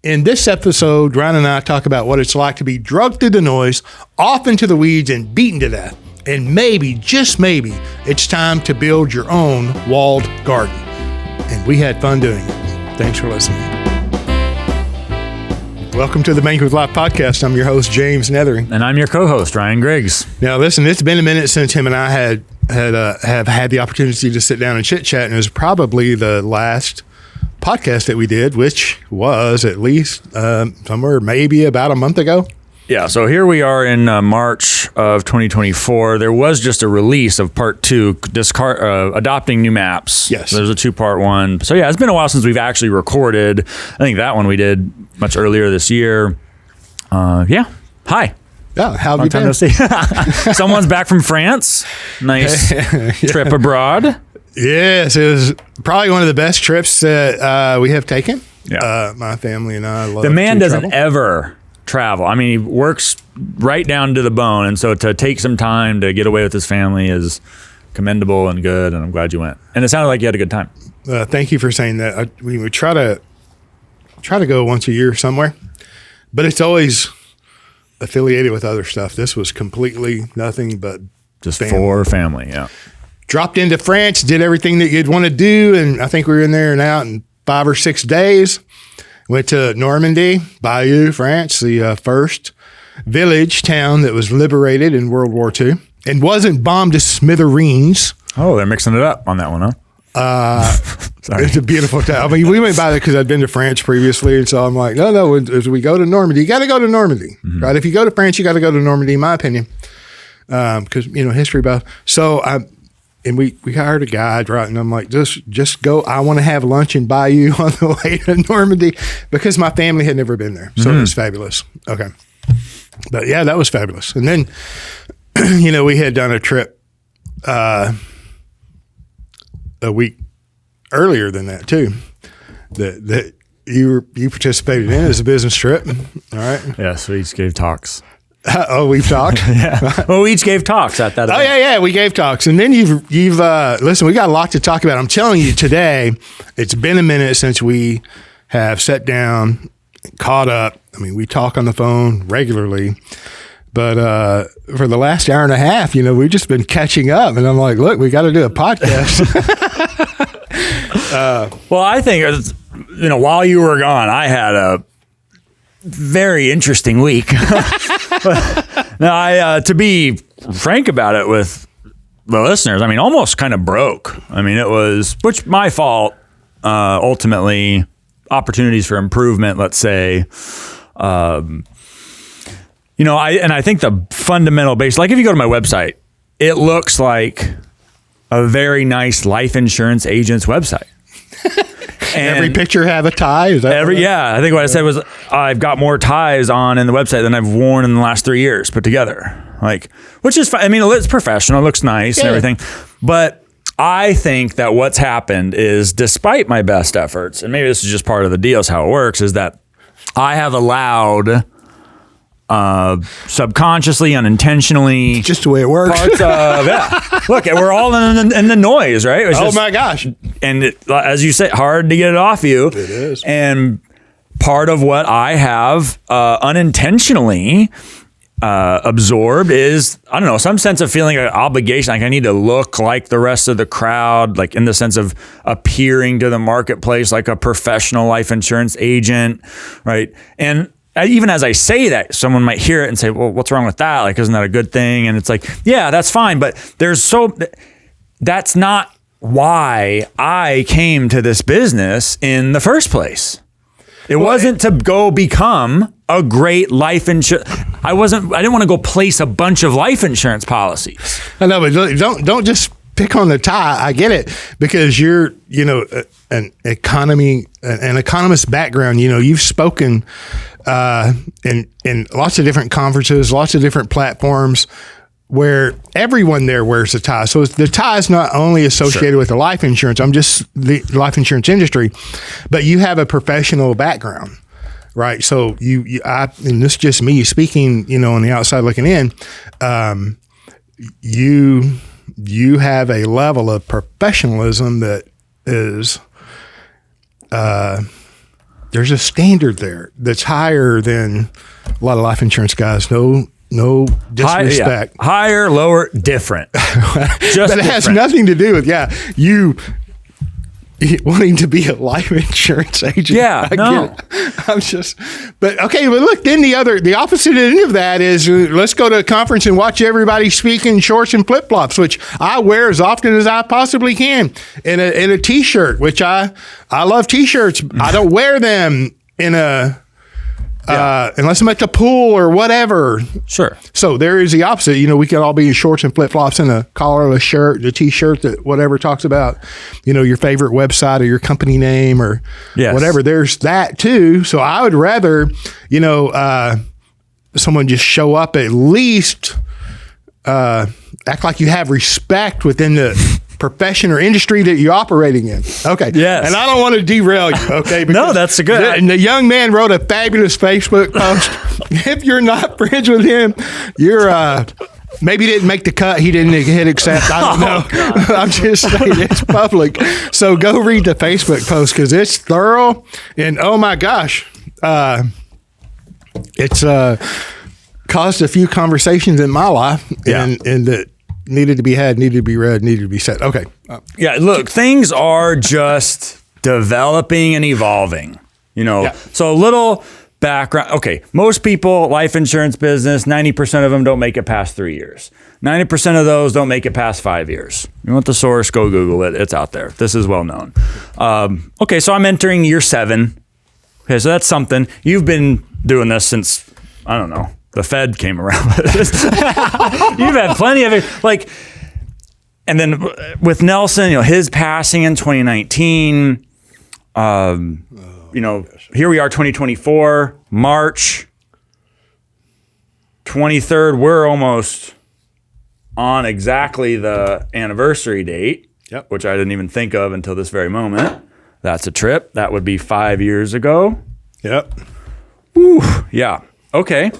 In this episode, Ryan and I talk about what it's like to be drugged through the noise, off into the weeds, and beaten to death. And maybe, just maybe, it's time to build your own walled garden. And we had fun doing it. Thanks for listening. Welcome to the Bank with Life podcast. I'm your host, James Neathery. And I'm your co-host, Ryan Griggs. Now, listen, it's been a minute since him and I have had the opportunity to sit down and chit-chat, and it was probably the last podcast that we did, which was at least somewhere maybe about a month ago. Yeah, so here we are in March of 2024. There was just a release of part 2, adopting new maps. Yes. There's a 2-part one. So yeah, it's been a while since we've actually recorded. I think that one we did much earlier this year. Yeah. Hi. Yeah, how have you been? No see. Someone's back from France. Nice trip abroad. Yes, it was probably one of the best trips that we have taken. Yeah. My family and I love the man doesn't travel. ever travel. I mean, he works right down to the bone, and so to take some time to get away with his family is commendable and good, and I'm glad you went. And it sounded like you had a good time. Thank you for saying that. We would try to go once a year somewhere, but it's always affiliated with other stuff. This was completely nothing but just for family. Yeah. Dropped into France, did everything that you'd want to do, and I think we were in there and out in 5 or 6 days. Went to Normandy, Bayeux, France, the first village town that was liberated in World War II and wasn't bombed to smithereens. Oh, they're mixing it up on that one, huh? Sorry. It's a beautiful town. I mean, we went by there because I'd been to France previously, and so I'm like, no, as we go to Normandy, you got to go to Normandy, right? If you go to France, you got to go to Normandy, in my opinion, because, history buff. So And we hired a guide, right? And I'm like, just go. I want to have lunch in Bayeux on the way to Normandy because my family had never been there. So it was fabulous. Okay. But yeah, that was fabulous. And then, we had done a trip a week earlier than that too, that you participated in as a business trip. All right. Yes, we each gave talks. Oh, we've talked. Yeah. Well, we each gave talks at that event. Oh yeah, we gave talks, and then you've listen. We got a lot to talk about. I'm telling you today, it's been a minute since we have sat down, caught up. I mean, we talk on the phone regularly, but for the last hour and a half, we've just been catching up. And I'm like, look, we got to do a podcast. Well, I think while you were gone, I had a very interesting week. Now, to be frank about it with the listeners, I mean, almost kind of broke. I mean, it was, which my fault, ultimately, opportunities for improvement, let's say. I think the fundamental base, like if you go to my website, it looks like a very nice life insurance agent's website. And every picture have a tie? Is that yeah. I think what I said was I've got more ties on in the website than I've worn in the last 3 years put together. Which is fine. I mean, it's professional, it looks nice and everything. But I think that what's happened is, despite my best efforts, and maybe this is just part of the deal, is how it works, is that I have allowed subconsciously, unintentionally, just the way it works. Parts of look, we're all in the noise, right? Oh my gosh! And as you say, hard to get it off you. It is. And part of what I have unintentionally absorbed is, I don't know, some sense of feeling an obligation, like I need to look like the rest of the crowd, like in the sense of appearing to the marketplace like a professional life insurance agent, right? And even as I say that, someone might hear it and say, well, what's wrong with that? Like, isn't that a good thing? And it's like, yeah, that's fine. But that's not why I came to this business in the first place. It wasn't to go become a great life insurance. I didn't want to go place a bunch of life insurance policies. I know, but don't just pick on the tie. I get it, because you're, an economist background. You've spoken in lots of different conferences, lots of different platforms where everyone there wears a tie. So the tie is not only associated with the life insurance, the life insurance industry, but you have a professional background, right? So and this is just me speaking, on the outside looking in, you have a level of professionalism that is, there's a standard there that's higher than a lot of life insurance guys. No disrespect. Higher, lower, different. Just but it has nothing to do with you wanting to be a life insurance agent. Yeah, no. I'm just, but okay. But look, then the opposite end of that is let's go to a conference and watch everybody speak in shorts and flip flops, which I wear as often as I possibly can, in a t-shirt, which I love t-shirts. I don't wear them in unless I'm at the pool or whatever. Sure. So there is the opposite. We could all be in shorts and flip flops and a collarless shirt, the t-shirt that whatever talks about, your favorite website or your company name or whatever. There's that too. So I would rather, someone just show up, at least act like you have respect within the profession or industry that you're operating in. Okay. Yes. And I don't want to derail you. Okay. No, that's a good. And the young man wrote a fabulous Facebook post. If you're not friends with him, you're maybe didn't make the cut. He didn't hit accept. I don't know. I'm just saying it's public. So go read the Facebook post because it's thorough. And oh my gosh, it's caused a few conversations in my life, and that needed to be had, needed to be read, needed to be said. Okay. Yeah, look, things are just developing and evolving, So a little background. Okay, most people, life insurance business, 90% of them don't make it past 3 years. 90% of those don't make it past 5 years. You want the source, go Google it. It's out there. This is well known. Okay, so I'm entering year 7. Okay, so that's something. You've been doing this since, I don't know, the Fed came around. You've had plenty of it. And then with Nelson, his passing in 2019, here we are, 2024, March 23rd. We're almost on exactly the anniversary date, which I didn't even think of until this very moment. That's a trip. That would be 5 years ago. Yep. Woo. Yeah. Okay.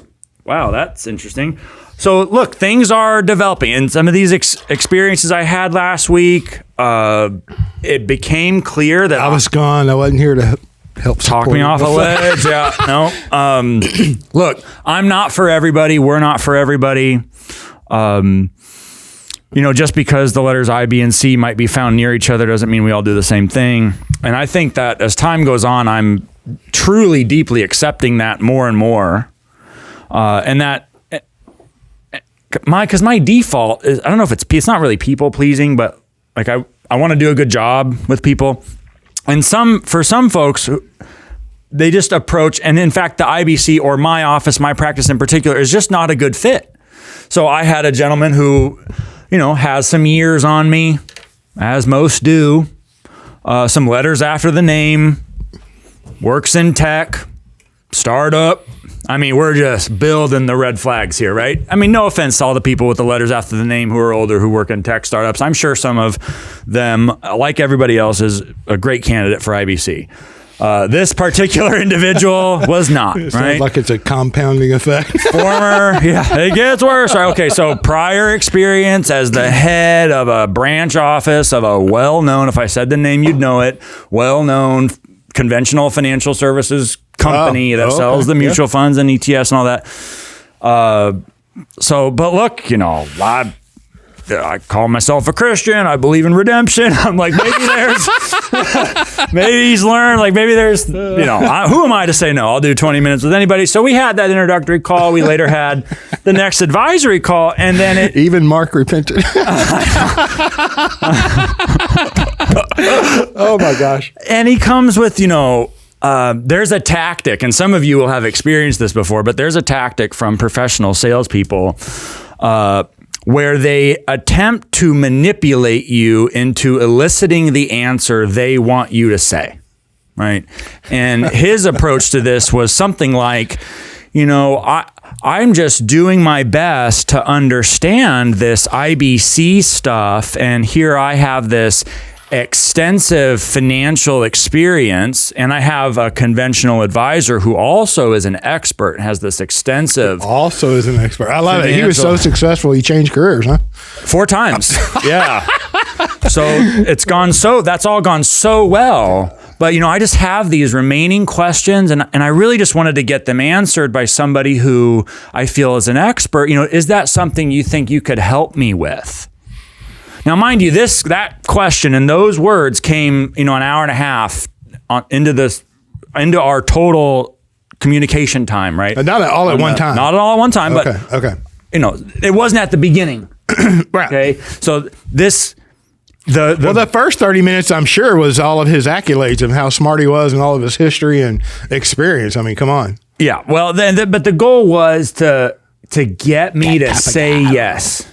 Wow, that's interesting. So look, things are developing. And some of these experiences I had last week, it became clear that I was gone. I wasn't here to help talk me off a ledge. Yeah, no. Look, I'm not for everybody. We're not for everybody. Just because the letters I, B, and C might be found near each other doesn't mean we all do the same thing. And I think that as time goes on, I'm truly, deeply accepting that more and more. And that because my default is, I don't know if it's not really people pleasing, but like I want to do a good job with people. And for some folks, they just approach, and in fact, the IBC or my office, my practice in particular, is just not a good fit. So I had a gentleman who, has some years on me, as most do, some letters after the name, works in tech, startup. I mean, we're just building the red flags here, right? I mean, no offense to all the people with the letters after the name who are older, who work in tech startups. I'm sure some of them, like everybody else, is a great candidate for IBC. This particular individual was not, right? Sounds like it's a compounding effect. It gets worse. Right? Okay, so prior experience as the head of a branch office of a well-known, if I said the name, you'd know it, well-known conventional financial services company that sells the mutual funds and ETFs and all that. But look, I call myself a Christian. I believe in redemption. I'm like, maybe he's learned, like maybe there's, who am I to say no? I'll do 20 minutes with anybody. So we had that introductory call. We later had the next advisory call, and then even Mark repented. Oh my gosh. And he comes with, there's a tactic, and some of you will have experienced this before, but there's a tactic from professional salespeople where they attempt to manipulate you into eliciting the answer they want you to say, right? And his approach to this was something like, I'm just doing my best to understand this IBC stuff, and here I have this extensive financial experience, and I have a conventional advisor who also is an expert, has this extensive. Also is an expert. I love it. He was so successful, he changed careers, huh? 4 times. Yeah. So that's all gone so well. But, I just have these remaining questions, and I really just wanted to get them answered by somebody who I feel is an expert. Is that something you think you could help me with? Now, mind you, that question and those words came, an hour and a half into our total communication time, right? Not all at one time. Not all at one time, but it wasn't at the beginning. Right. Okay. So the first 30 minutes, I'm sure, was all of his accolades of how smart he was and all of his history and experience. I mean, come on. Yeah. Well, but the goal was to get me to say yes,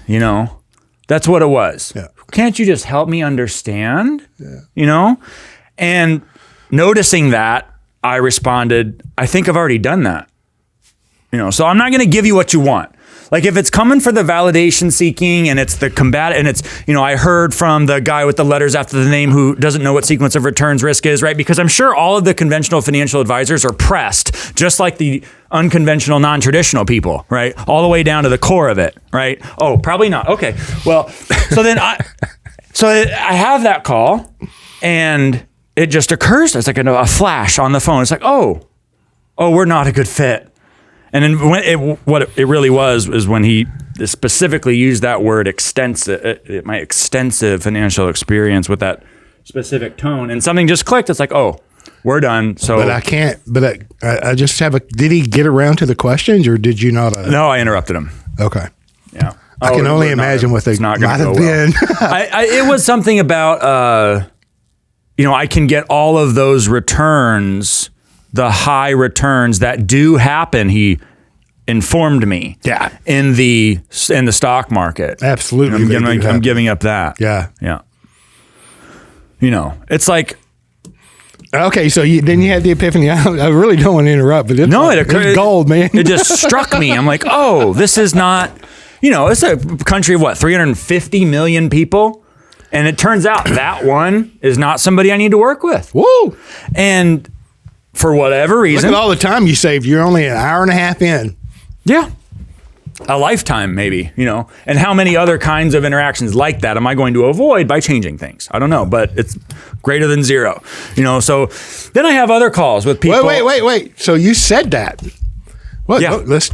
That's what it was. Yeah. Can't you just help me understand? Yeah. And noticing that, I responded, I think I've already done that. So I'm not going to give you what you want. Like if it's coming for the validation seeking and it's the combat and it's, I heard from the guy with the letters after the name who doesn't know what sequence of returns risk is, right? Because I'm sure all of the conventional financial advisors are pressed, just like the unconventional, non-traditional people, right? All the way down to the core of it, right? Oh, probably not. Okay. Well, so then I have that call and it just occurs. It's like a flash on the phone. It's like, oh, we're not a good fit. And then what it really was when he specifically used that word extensive, my extensive financial experience with that specific tone, and something just clicked. It's like, oh, we're done. So, but I can't. But I just have Did he get around to the questions, or did you not? No, I interrupted him. Okay. Yeah. I can only imagine what they might have been. It was something about, I can get all of those returns. The high returns that do happen, he informed me. Yeah. In the stock market. Absolutely. I'm giving up that. Yeah. Yeah. It's like. Okay, so then you had the epiphany. I really don't want to interrupt, but it's gold, man. It just struck me. I'm like, oh, this is not. It's a country of what, 350 million people, and it turns out that one is not somebody I need to work with. Woo! And for whatever reason. Look at all the time you saved. You're only an hour and a half in. Yeah. A lifetime, maybe, And how many other kinds of interactions like that am I going to avoid by changing things? I don't know, but it's greater than zero. So then I have other calls with people. Wait. So you said that. Well, yeah. Let's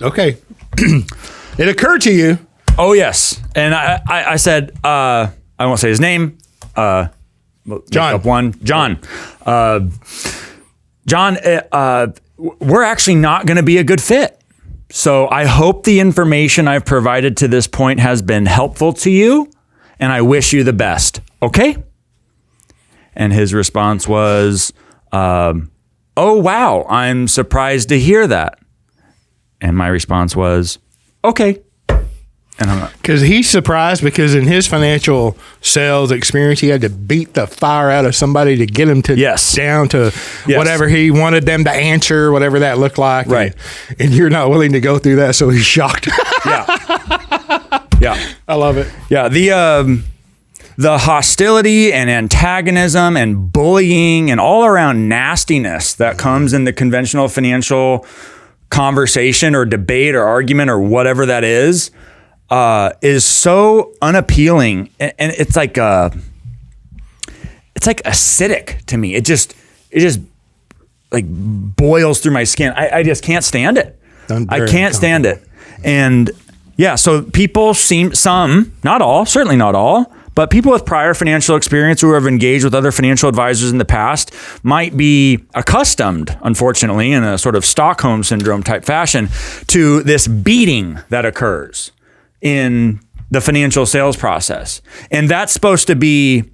okay. It occurred to you. Oh, yes. And I said, I won't say his name. John. John, we're actually not going to be a good fit. So I hope the information I've provided to this point has been helpful to you, and I wish you the best. Okay? And his response was, oh, wow, I'm surprised to hear that. And my response was, okay. Because he's surprised because in his financial sales experience, he had to beat the fire out of somebody to get him to down to whatever he wanted them to answer, whatever that looked like. Right. And you're not willing to go through that, so he's shocked. Yeah. Yeah. I love it. Yeah. The hostility and antagonism and bullying and all around nastiness that comes in the conventional financial conversation or debate or argument or whatever that is so unappealing, and it's like acidic to me. It just like boils through my skin. I just can't stand it. I can't stand it. And yeah, so people some, not all, certainly not all, but people with prior financial experience who have engaged with other financial advisors in the past might be accustomed, unfortunately, in a sort of Stockholm syndrome type fashion, to this beating that occurs in the financial sales process. And that's supposed to be,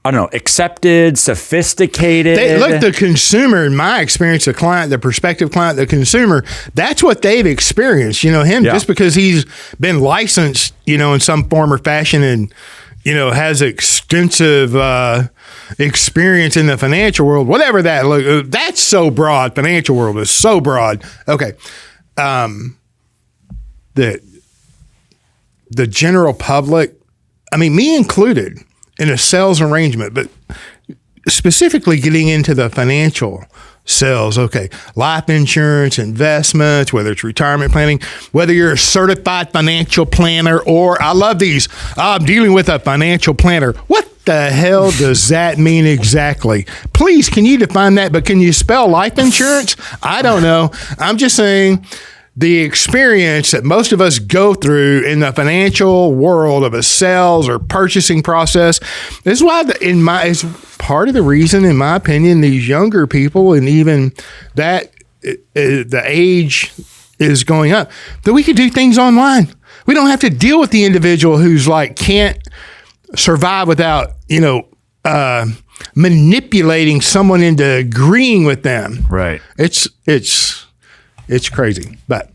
I don't know, accepted, sophisticated. Look, the consumer, in my experience, the client, the prospective client, the consumer, that's what they've experienced. Just because he's been licensed, in some form or fashion and, has extensive experience in the financial world, whatever that look, that's so broad. Financial world is so broad. Okay. The general public, I mean, me included, a sales arrangement, but specifically getting into the financial sales. Okay. Life insurance, investments, whether it's retirement planning, whether you're a certified financial planner, or I love these. I'm dealing with a financial planner. What the hell does that mean exactly? Please, can you define that? But can you spell life insurance? I don't know. I'm just saying the experience that most of us go through in the financial world of a sales or purchasing process is why is part of the reason, in my opinion, these younger people, and even that the age is going up, that we could do things online. We don't have to deal with the individual who's like can't survive without, manipulating someone into agreeing with them. Right. It's crazy, but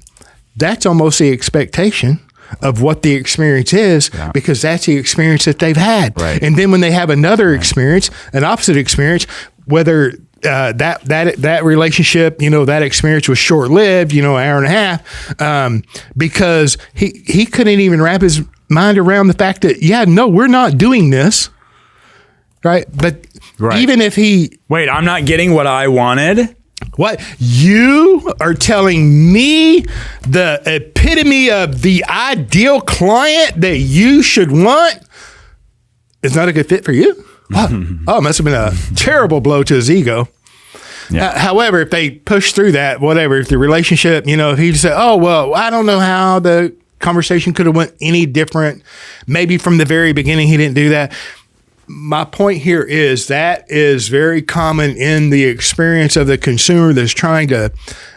that's almost the expectation of what the experience is, because that's the experience that they've had. Right. And then when they have another experience, an opposite experience, whether that relationship, that experience was short-lived, an hour and a half, because he couldn't even wrap his mind around the fact that, no, we're not doing this. Right. But even if wait, I'm not getting what I wanted. What you are telling me, the epitome of the ideal client that you should want, is not a good fit for you? Oh, it must have been a terrible blow to his ego. Yeah. However, if they push through that, whatever, if the relationship, if he said, oh, well, I don't know how the conversation could have went any different. Maybe from the very beginning, he didn't do that. My point here is that is very common in the experience of the consumer that's trying to,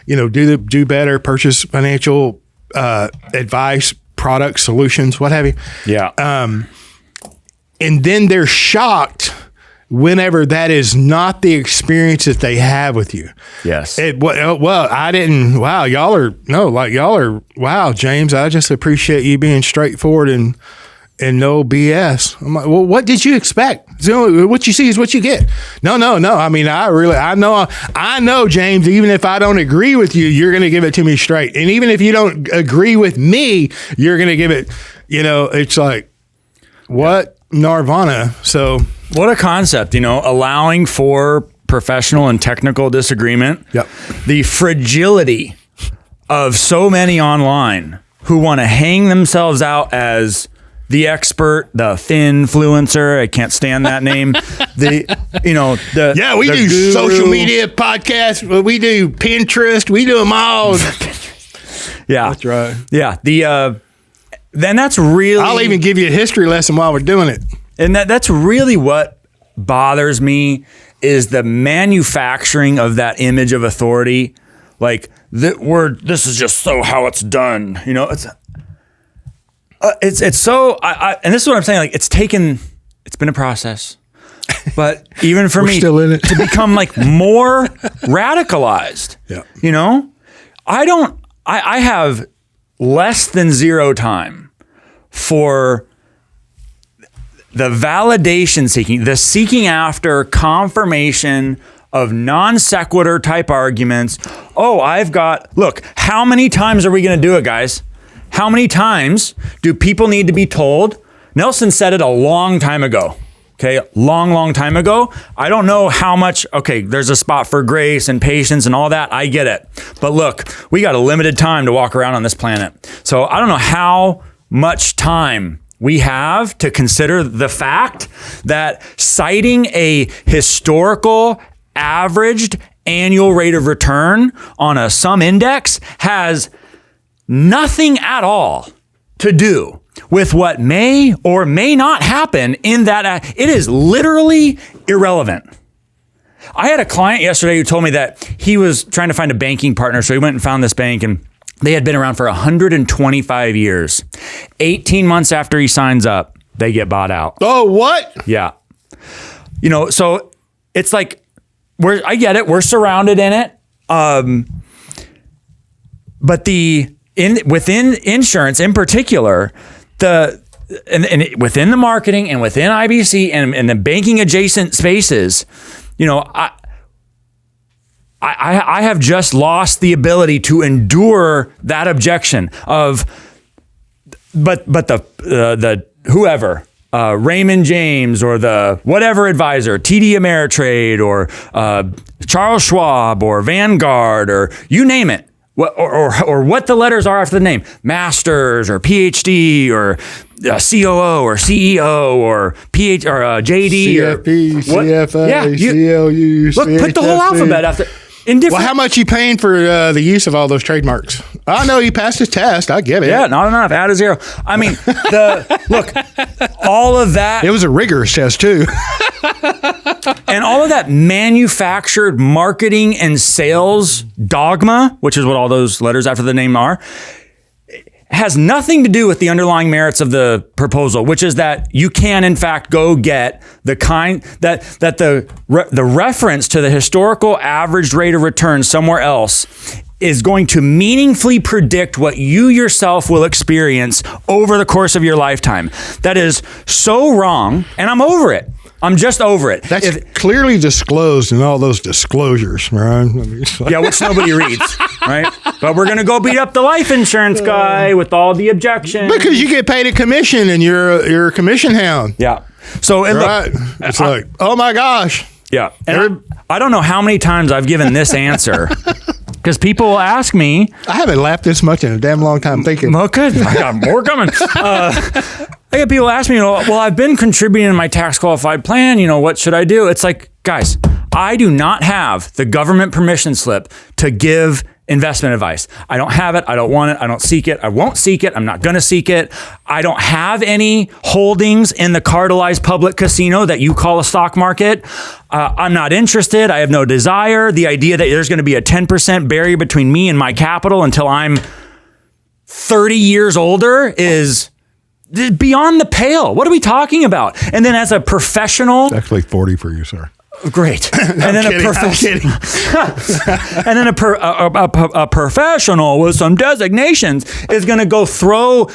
do better, purchase financial advice, products, solutions, what have you. Yeah. And then they're shocked whenever that is not the experience that they have with you. Yes. I didn't. Wow, wow, James, I just appreciate you being straightforward and no BS. I'm like, well, what did you expect? What you see is what you get. No. I mean, I know, James, even if I don't agree with you, you're going to give it to me straight. And even if you don't agree with me, you're going to give it, it's like, what nirvana? So what a concept, allowing for professional and technical disagreement. Yep. The fragility of so many online who want to hang themselves out as the expert, the finfluencer. I can't stand that name. We do social media podcasts. We do Pinterest. We do them all. Yeah, that's right. Yeah, then that's really. I'll even give you a history lesson while we're doing it. And that's really what bothers me, is the manufacturing of that image of authority. Like this is just so how it's done. It's so, and this is what I'm saying. Like it's been a process, but even for me still in it. to become like more radicalized, I have less than zero time for the validation seeking, the seeking after confirmation of non sequitur type arguments. Oh, look, how many times are we going to do it, guys? How many times do people need to be told? Nelson said it a long time ago. Okay, long time ago. I don't know how much, there's a spot for grace and patience and all that. I get it. But look, we got a limited time to walk around on this planet. So I don't know how much time we have to consider the fact that citing a historical averaged annual rate of return on a sum index has nothing at all to do with what may or may not happen in that. It is literally irrelevant. I had a client yesterday who told me that he was trying to find a banking partner. So he went and found this bank, and they had been around for 125 years. 18 months after he signs up, they get bought out. Oh, what? Yeah. So it's like, I get it. We're surrounded in it. But within insurance in particular, within the marketing and within IBC and the banking adjacent spaces, I have just lost the ability to endure that objection of, but the whoever, Raymond James or the whatever advisor, TD Ameritrade or Charles Schwab or Vanguard or you name it, or what the letters are after the name, Masters or PhD or COO or CEO or PH or JD CFP, or CFA, CLU, look, put the whole alphabet after. Well, how much you paying for the use of all those trademarks? I know he passed his test. I get it. Yeah, not enough. Add a zero. I mean, look, all of that. It was a rigorous test too. And all of that manufactured marketing and sales dogma, which is what all those letters after the name are, has nothing to do with the underlying merits of the proposal, which is that you can, in fact, go get the kind that the reference to the historical average rate of return somewhere else is going to meaningfully predict what you yourself will experience over the course of your lifetime. That is so wrong, and I'm over it. I'm just over it. That's clearly disclosed in all those disclosures, right? Yeah, which nobody reads, right? But we're going to go beat up the life insurance guy with all the objections. Because you get paid a commission and you're a commission hound. Yeah. So right. It's like, oh my gosh. Yeah. And I don't know how many times I've given this answer. Because people will ask me. I haven't laughed this much in a damn long time thinking. Well, good. I got more coming. I get people ask me, well, I've been contributing in my tax qualified plan. What should I do? It's like, guys, I do not have the government permission slip to give investment advice. I don't have it. I don't want it. I don't seek it. I won't seek it. I'm not going to seek it. I don't have any holdings in the cartelized public casino that you call a stock market. I'm not interested. I have no desire. The idea that there's going to be a 10% barrier between me and my capital until I'm 30 years older is beyond the pale. What are we talking about? And then as a professional... It's actually 40 for you, sir. Great. And then I'm kidding. And then a professional with some designations is going to go throw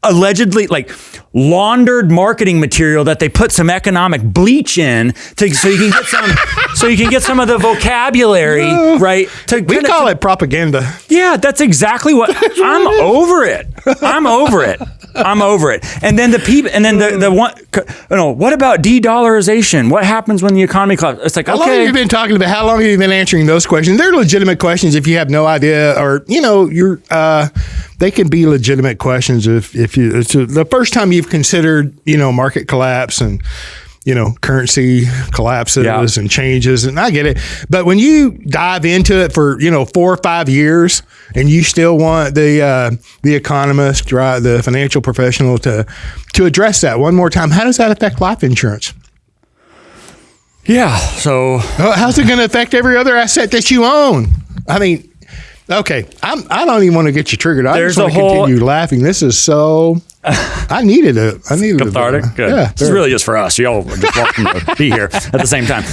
allegedly like laundered marketing material that they put some economic bleach in so you can get some of the vocabulary, right? We call it propaganda. Yeah, that's exactly what I'm over it. I'm over it. And then the people, and then the one, what about de-dollarization? What happens when the economy collapses? It's like, How long have you been talking about? How long have you been answering those questions? They're legitimate questions if you have no idea, or they can be legitimate questions if it's the first time you've considered market collapse and currency collapses and changes, and I get it. But when you dive into it for 4 or 5 years, and you still want the economist, the financial professional to address that one more time, how does that affect life insurance? Yeah. So how's it going to affect every other asset that you own? I mean. Okay, I don't even want to get you triggered. I just want to continue laughing. This is so. I needed it. Cathartic. Good. Yeah, this is really just for us. Y'all are just welcome to be here at the same time.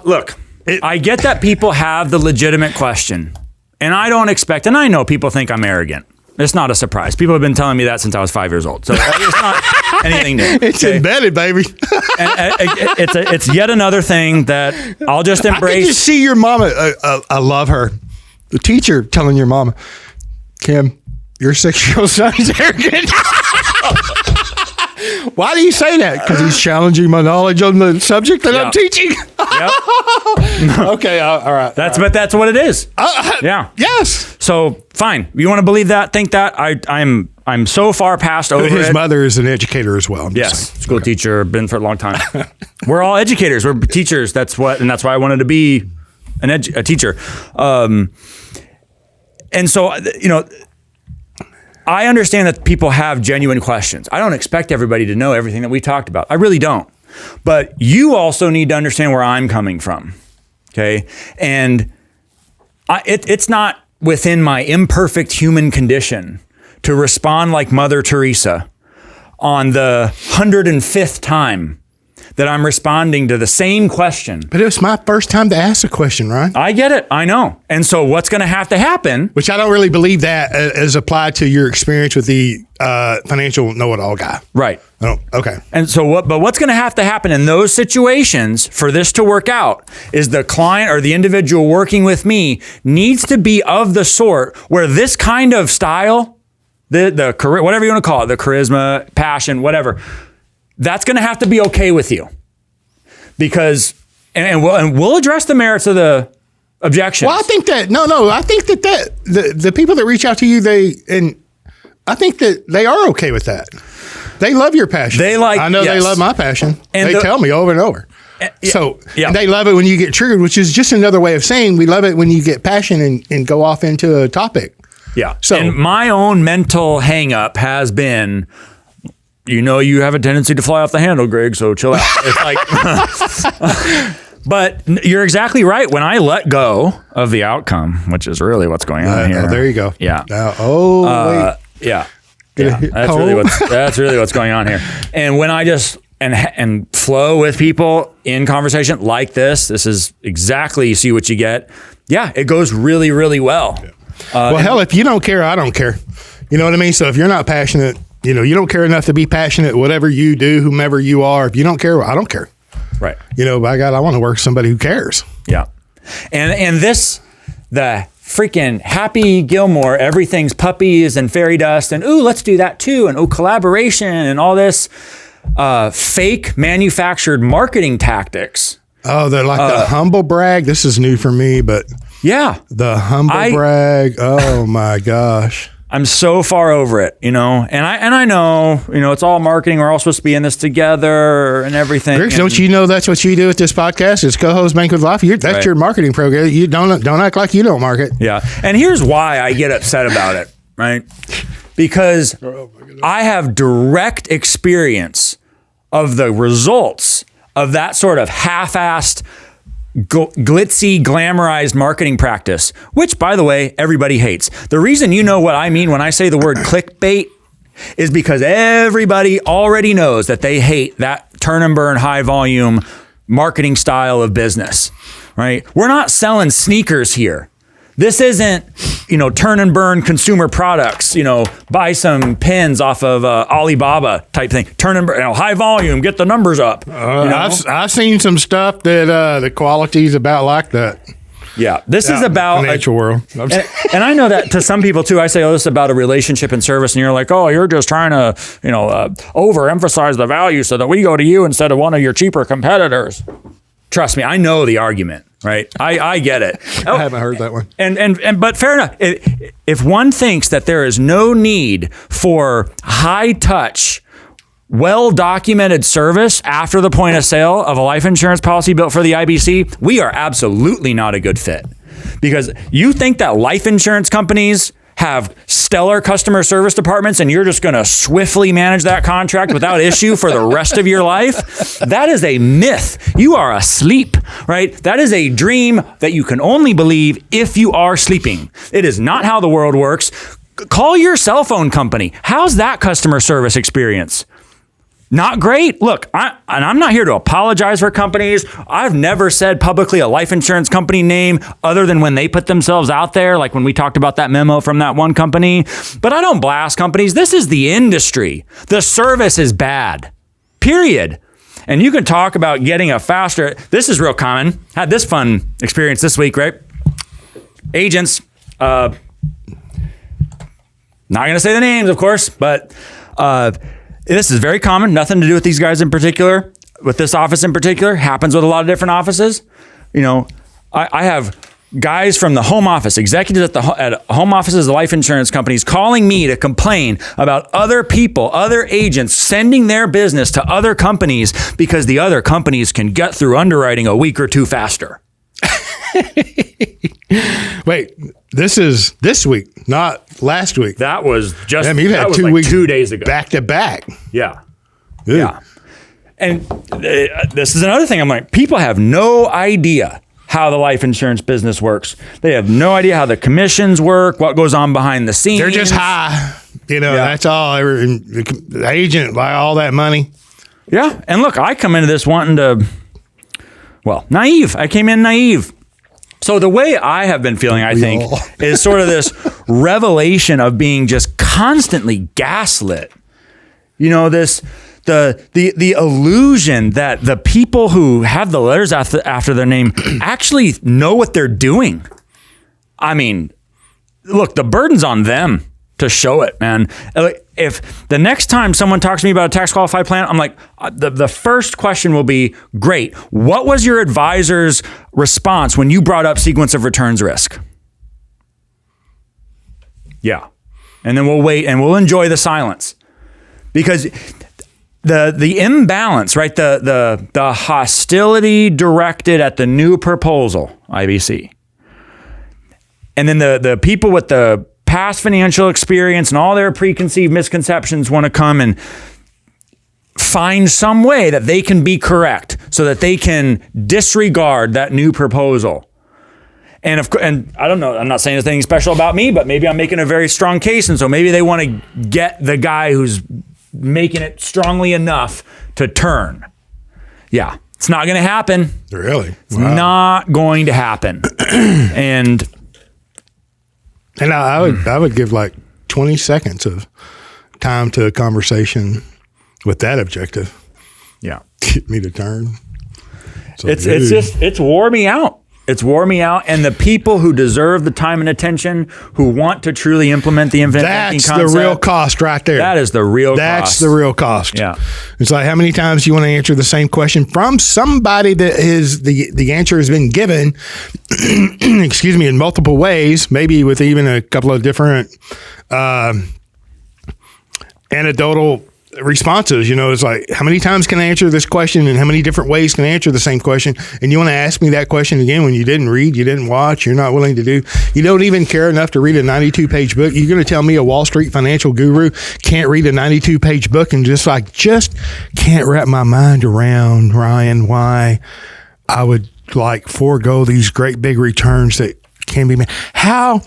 Look, I get that people have the legitimate question, and I don't expect. And I know people think I'm arrogant. It's not a surprise. People have been telling me that since I was 5 years old. So it's not anything new. It's embedded, baby. And it's yet another thing that I'll just embrace. I can just see your mama. I love her. The teacher telling your mama, Kim, your 6-year-old son is arrogant. Why do you say that? Because he's challenging my knowledge on the subject that I'm teaching. Yep. Okay, all right. But that's what it is. Yeah. Yes. So fine. You want to believe that? Think that? I'm so far past over His it. mother is an educator as well. Yes, school teacher, been for a long time. We're all educators. We're teachers. That's why I wanted to be a teacher. And so I understand that people have genuine questions. I don't expect everybody to know everything that we talked about. I really don't. But you also need to understand where I'm coming from, okay? And it's not within my imperfect human condition to respond like Mother Teresa on the 105th time that I'm responding to the same question. But it was my first time to ask a question, Ryan. I get it. I know. And so what's going to have to happen? Which I don't really believe that as applied to your experience with the financial know-it-all guy. Right. Oh, okay. And so what's going to have to happen in those situations for this to work out is the client or the individual working with me needs to be of the sort where this kind of style, the whatever you want to call it, the charisma, passion, whatever, that's going to have to be okay with you, because and we'll address the merits of the objections. Well, I think that I think that the people that reach out to you, I think that they are okay with that. They love your passion. They they love my passion. And they tell me over and over. So they love it when you get triggered, which is just another way of saying we love it when you get passion and go off into a topic. Yeah. So and my own mental hang up has been, you have a tendency to fly off the handle, Greg, so chill out. It's like, but you're exactly right. When I let go of the outcome, which is really what's going on here. There you go. Yeah. Wait. Yeah. That's really what's going on here. And when I just and flow with people in conversation like this is exactly, you see what you get. Yeah, it goes really, really well. Yeah. Hell, if you don't care, I don't care. You know what I mean? So if you're not passionate, you don't care enough to be passionate, whatever you do, whomever you are, if you don't care, I don't care. Right. By God, I want to work with somebody who cares. Yeah. And the freaking Happy Gilmore, everything's puppies and fairy dust, and let's do that too, and collaboration and all this fake manufactured marketing tactics. Oh, they're like the humble brag. This is new for me, but yeah, the humble brag. Oh my gosh. I'm so far over it, and I know, it's all marketing. We're all supposed to be in this together and everything. Griggs, don't you know that's what you do with this podcast? It's co-host Bank with Life. That's right. Your marketing program. You don't act like you don't market. Yeah, and here's why I get upset about it, right? Because I have direct experience of the results of that sort of half-assed, glitzy, glamorized marketing practice, which, by the way, everybody hates. The reason you know what I mean when I say the word clickbait is because everybody already knows that they hate that turn and burn, high volume marketing style of business, right? We're not selling sneakers here. This isn't, turn and burn consumer products, buy some pins off of Alibaba type thing. Turn and burn, high volume, get the numbers up. I've seen some stuff that the quality's about like that. Yeah, this is about the natural world. And I know that to some people too. I say, this is about a relationship and service, and you're like, you're just trying to, overemphasize the value so that we go to you instead of one of your cheaper competitors. Trust me, I know the argument, right? I get it. I haven't heard that one. But fair enough. If one thinks that there is no need for high touch, well-documented service after the point of sale of a life insurance policy built for the IBC, we are absolutely not a good fit. Because you think that life insurance companies have stellar customer service departments and you're just going to swiftly manage that contract without issue for the rest of your life? That is a myth. You are asleep, right? That is a dream that you can only believe if you are sleeping. It is not how the world works. Call your cell phone company. How's that customer service experience? Not great. Look, I'm not here to apologize for companies. I've never said publicly a life insurance company name other than when they put themselves out there, like when we talked about that memo from that one company. But I don't blast companies. This is the industry. The service is bad, period. And you can talk about getting a faster, this is real common. Had this fun experience this week, right? Agents, not going to say the names, of course, but this is very common, nothing to do with these guys in particular, with this office in particular, happens with a lot of different offices. I have guys from the home office, executives at home offices of life insurance companies calling me to complain about other people, other agents sending their business to other companies because the other companies can get through underwriting a week or two faster. Wait, this is this week, not last week. That was just you've had 2 weeks 2 days ago. Back to back. Yeah. Good. Yeah. And this is another thing. I'm like, people have no idea how the life insurance business works. They have no idea how the commissions work, what goes on behind the scenes. They're just high. That's all. The agent, buy all that money. Yeah. And look, I come into this wanting to, naive. I came in naive. So the way I have been feeling, I think, is sort of this revelation of being just constantly gaslit. The illusion that the people who have the letters after their name actually know what they're doing. I mean, look, the burden's on them to show it, man. If the next time someone talks to me about a tax qualified plan, I'm like, the first question will be, great. What was your advisor's response when you brought up sequence of returns risk? Yeah. And then we'll wait and we'll enjoy the silence, because the imbalance, right? The hostility directed at the new proposal, IBC. And then the people with the past financial experience and all their preconceived misconceptions want to come and find some way that they can be correct so that they can disregard that new proposal. And I don't know, I'm not saying anything special about me, but maybe I'm making a very strong case. And so maybe they want to get the guy who's making it strongly enough to turn. Yeah, it's not going to happen. Really? It's not going to happen. And I would give like 20 seconds of time to a conversation with that objective. Yeah. Get me to turn. It's wore me out. It's wore me out. And the people who deserve the time and attention, who want to truly implement the infinite banking concept. That's the real cost right there. That is the real cost. That's the real cost. Yeah. It's like, how many times do you want to answer the same question from somebody that is the answer has been given, excuse me, in multiple ways, maybe with even a couple of different anecdotal responses. It's like, how many times can I answer this question, and how many different ways can I answer the same question? And you want to ask me that question again when you didn't read, you didn't watch, you're not willing to do, you don't even care enough to read a 92-page book. You're going to tell me a Wall Street financial guru can't read a 92-page book and just can't wrap my mind around, Ryan, why I would forego these great big returns that can be made. How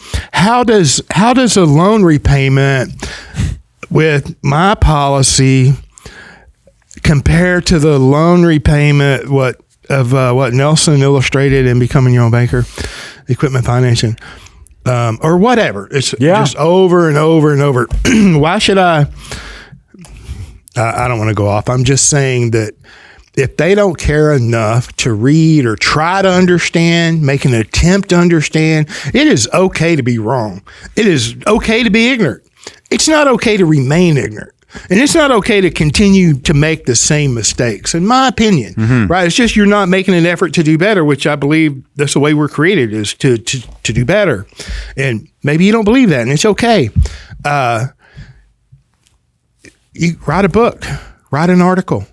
does a loan repayment with my policy compare to the loan repayment what Nelson illustrated in Becoming Your Own Banker, equipment financing, or whatever? It's just over and over and over. Why should I don't want to go off. I'm just saying that if they don't care enough to read or try to understand, make an attempt to understand, it is okay to be wrong. It is okay to be ignorant. It's not okay to remain ignorant. And it's not okay to continue to make the same mistakes, in my opinion, right? It's just you're not making an effort to do better, which I believe that's the way we're created, is to do better. And maybe you don't believe that, and it's okay. You write a book, write an article.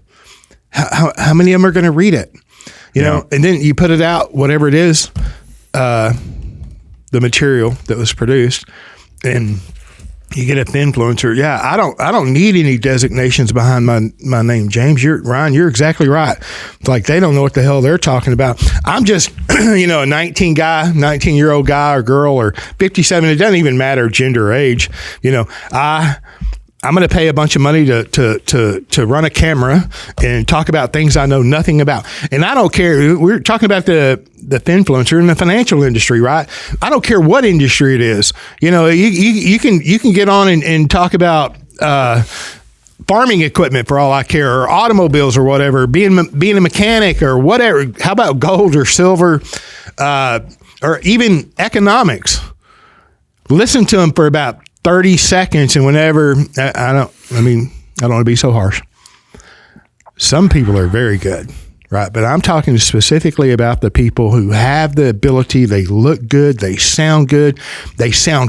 How many of them are going to read it? You know, and then you put it out, whatever it is, the material that was produced, and you get an influencer. Yeah, I don't need any designations behind my name, James. Ryan, you're exactly right. It's like they don't know what the hell they're talking about. I'm just, a 19-year-old guy or girl or 57. It doesn't even matter gender or age. I'm going to pay a bunch of money to run a camera and talk about things I know nothing about. And I don't care. We're talking about the influencer in the financial industry, right? I don't care what industry it is. You can get on and talk about farming equipment for all I care, or automobiles or whatever, being a mechanic or whatever. How about gold or silver, or even economics? Listen to them for about 30 seconds, and whenever, I don't want to be so harsh. Some people are very good, right? But I'm talking specifically about the people who have the ability, they look good, they sound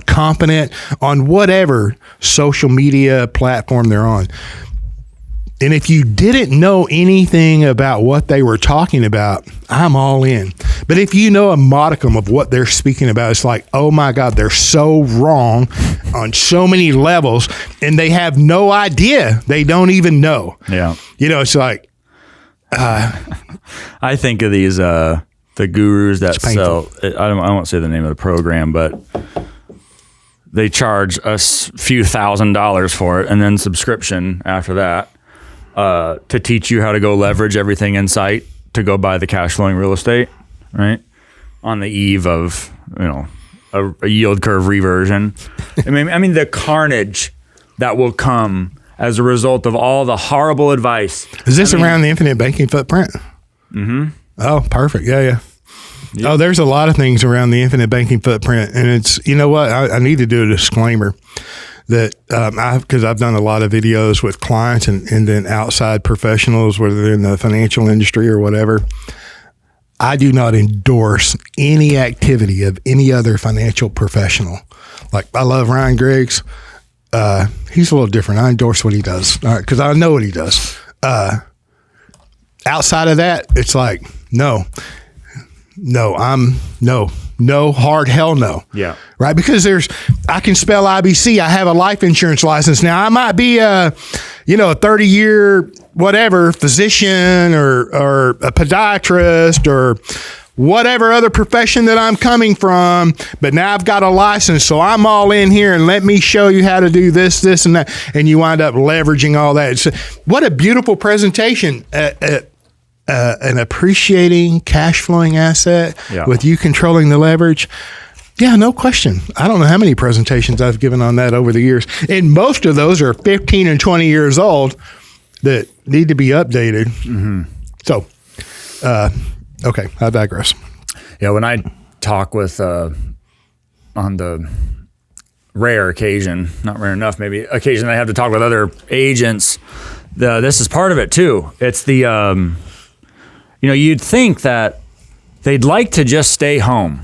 confident on whatever social media platform they're on. And if you didn't know anything about what they were talking about, I'm all in. But if you know a modicum of what they're speaking about, it's like, oh my God, they're so wrong on so many levels, and they have no idea. They don't even know. Yeah. It's like, I think of these, the gurus that sell, I won't say the name of the program, but they charge a few $1,000s for it, and then subscription after that. To teach you how to go leverage everything in sight to go buy the cash flowing real estate, right? On the eve of, a yield curve reversion. I mean, the carnage that will come as a result of all the horrible advice. Is this around the infinite banking footprint? Mm-hmm. Oh, perfect. Yeah. Yep. Oh, there's a lot of things around the infinite banking footprint. And it's, I need to do a disclaimer. that because I've done a lot of videos with clients and then outside professionals, whether they're in the financial industry or whatever. I do not endorse any activity of any other financial professional. Like, I love Ryan Griggs. He's a little different. I endorse what he does because I know what he does. Outside of that, it's like, no, hard hell no. Yeah. Right. Because I can spell IBC. I have a life insurance license. Now I might be a 30-year whatever physician or a podiatrist or whatever other profession that I'm coming from, but now I've got a license, so I'm all in here and let me show you how to do this, and that. And you wind up leveraging all that. What a beautiful presentation. An appreciating cash flowing asset with you controlling the leverage. Yeah, no question. I don't know how many presentations I've given on that over the years. And most of those are 15 and 20 years old that need to be updated. Mm-hmm. So, okay, I digress. Yeah, when I talk with, on the rare occasion, not rare enough, maybe occasion I have to talk with other agents, this is part of it too. It's the, you'd think that they'd like to just stay home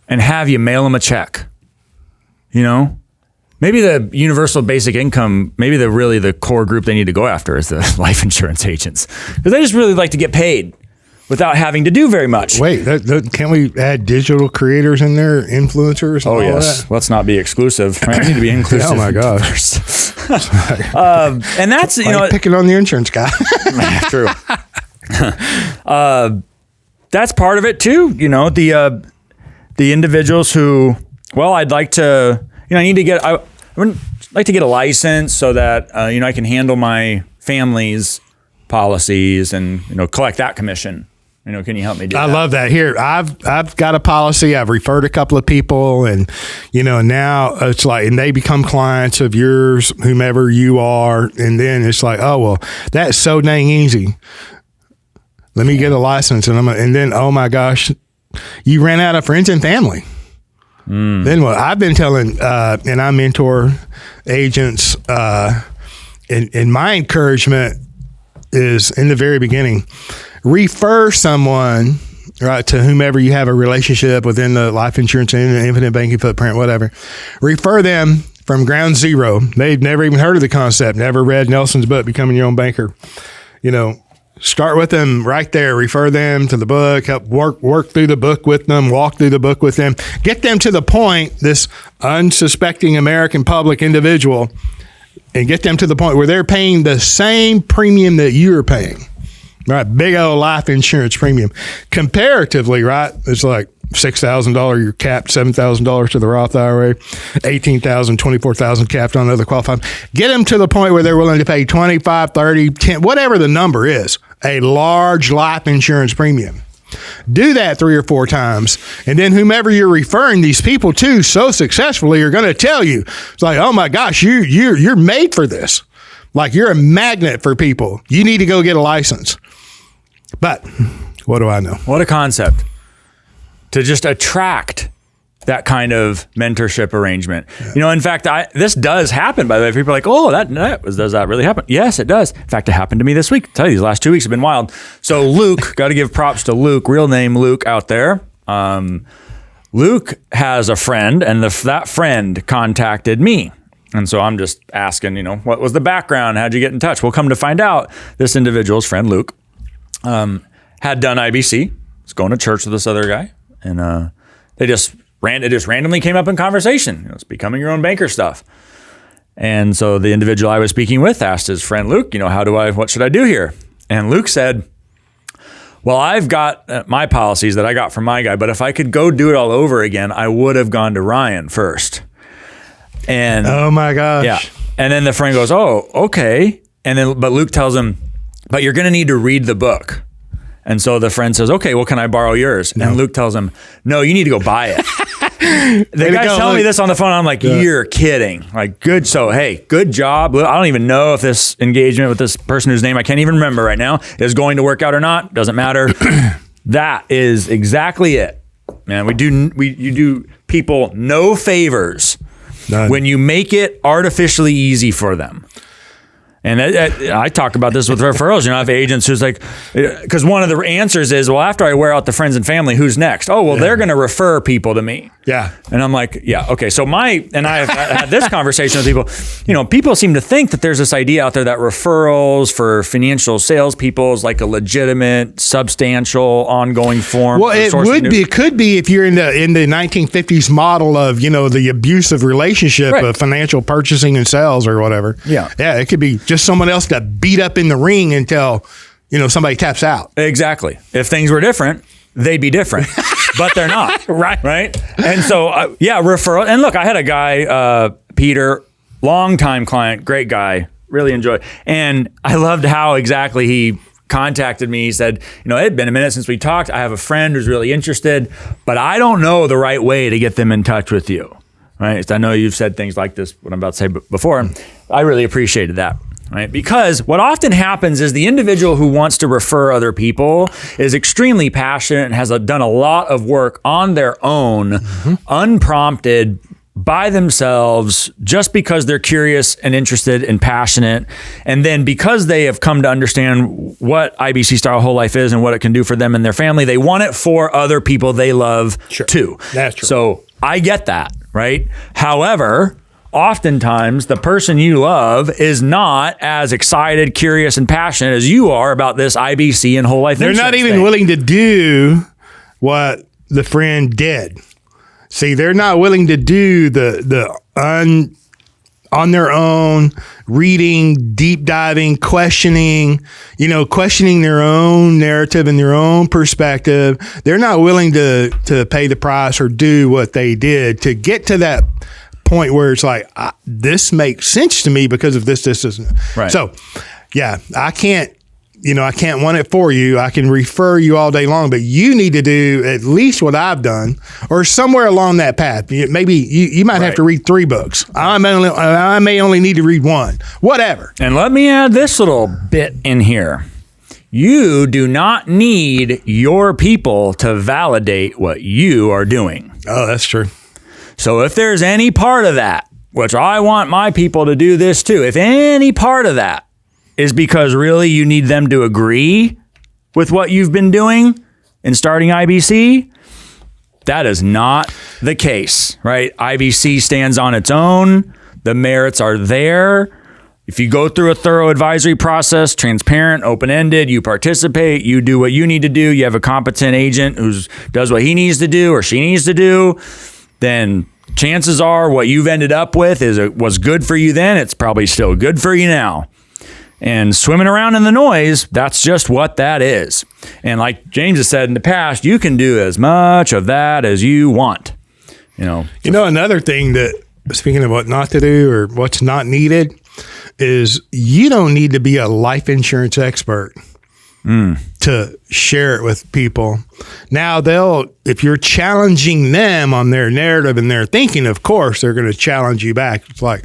and have you mail them a check. Maybe the universal basic income, maybe the core group they need to go after is the life insurance agents, because they just really like to get paid without having to do very much. Wait, can't we add digital creators in there, influencers? And all yes, that? Let's not be exclusive. Right? We need to be inclusive. Oh my gosh! And that's picking on the insurance guy. True. That's part of it too. The individuals who, I'd like to, I would like to get a license so that, I can handle my family's policies and, collect that commission. Can you help me do that? I love that. Here, I've got a policy. I've referred a couple of people and, now it's like, and they become clients of yours, whomever you are. And then it's like, oh, well, that's so dang easy. Let me get a license, and then, oh my gosh, you ran out of friends and family. Then what? I've been telling, and I mentor agents, and my encouragement is in the very beginning, refer someone, right, to whomever you have a relationship within the life insurance and infinite banking footprint, whatever. Refer them from ground zero. They've never even heard of the concept, never read Nelson's book, Becoming Your Own Banker. Start with them right there. Refer them to the book. Help work through the book with them. Walk through the book with them. Get them to the point, this unsuspecting American public individual, and get them to the point where they're paying the same premium that you're paying. Right? Big old life insurance premium. Comparatively, right? It's like $6,000, you're capped, $7,000 to the Roth IRA, $18,000, $24,000 capped on other qualified. Get them to the point where they're willing to pay 25, 30, 10, whatever the number is, a large life insurance premium. Do that 3 or 4 times, and then whomever you're referring these people to so successfully are going to tell you, it's like, oh my gosh, you're made for this. Like, you're a magnet for people. You need to go get a license. But what do I know? What a concept. To just attract that kind of mentorship arrangement. Yeah. In fact, this does happen, by the way. People are like, oh, does that really happen? Yes, it does. In fact, it happened to me this week. I tell you, these last 2 weeks have been wild. So Luke, got to give props to Luke, real name Luke out there. Luke has a friend, and that friend contacted me. And so I'm just asking, what was the background? How'd you get in touch? Well, come to find out, this individual's friend, Luke, had done IBC, was going to church with this other guy. And it just randomly came up in conversation. It's becoming your own banker stuff. And so the individual I was speaking with asked his friend Luke, what should I do here? And Luke said, well, I've got my policies that I got from my guy, but if I could go do it all over again, I would have gone to Ryan first. And oh my gosh. Yeah. And then the friend goes, oh, okay. But Luke tells him, but you're going to need to read the book. And so the friend says, okay, well, can I borrow yours? No. And Luke tells him, no, you need to go buy it. The guy's telling me this on the phone. I'm like, you're kidding. Like, good. So, hey, good job. I don't even know if this engagement with this person whose name I can't even remember right now is going to work out or not. Doesn't matter. That is exactly it. Man, you do people no favors None. When you make it artificially easy for them. And I talk about this with referrals. You know, I have agents who's like, because one of the answers is, well, after I wear out the friends and family, who's next? Oh, well, they're going to refer people to me. Yeah. And I'm like, yeah, okay. So I have had this conversation with people. You know, people seem to think that there's this idea out there that referrals for financial salespeople is like a legitimate, substantial, ongoing form. Well, it could be if you're in the 1950s model of, you know, the abusive relationship of financial purchasing and sales or whatever. Yeah. Yeah, it could be just someone else to beat up in the ring until, you know, somebody taps out. Exactly. If things were different, they'd be different, but they're not. Right. And so, referral. And look, I had a guy, Peter, longtime client, great guy, really enjoyed. And I loved how exactly he contacted me. He said, you know, it had been a minute since we talked. I have a friend who's really interested, but I don't know the right way to get them in touch with you. Right. I know you've said things like this, what I'm about to say before. I really appreciated that. Right? Because what often happens is the individual who wants to refer other people is extremely passionate and has done a lot of work on their own, unprompted, by themselves, just because they're curious and interested and passionate. And then because they have come to understand what IBC style whole life is and what it can do for them and their family, they want it for other people they love too. That's true. So I get that, right? However, oftentimes the person you love is not as excited, curious, and passionate as you are about this IBC and whole life insurance. They're not even willing to do what the friend did. See, they're not willing to do on their own, reading, deep diving, questioning their own narrative and their own perspective. They're not willing to pay the price or do what they did to get to that point where it's like, this makes sense to me because of this. Right. So, yeah, I can't want it for you. I can refer you all day long, but you need to do at least what I've done or somewhere along that path. Maybe you might have to read 3 books. I may only need to read 1, whatever. And let me add this little bit in here. You do not need your people to validate what you are doing. Oh, that's true. So if there's any part of that, which I want my people to do this too, if any part of that is because really you need them to agree with what you've been doing in starting IBC, that is not the case, right? IBC stands on its own. The merits are there. If you go through a thorough advisory process, transparent, open-ended, you participate, you do what you need to do, you have a competent agent who does what he needs to do or she needs to do, then chances are what you've ended up with was good for you then. It's probably still good for you now. And swimming around in the noise, that's just what that is. And like James has said in the past, you can do as much of that as you want. Another thing that, speaking of what not to do or what's not needed, is you don't need to be a life insurance expert to share it with people. Now if you're challenging them on their narrative and their thinking, of course, they're going to challenge you back. It's like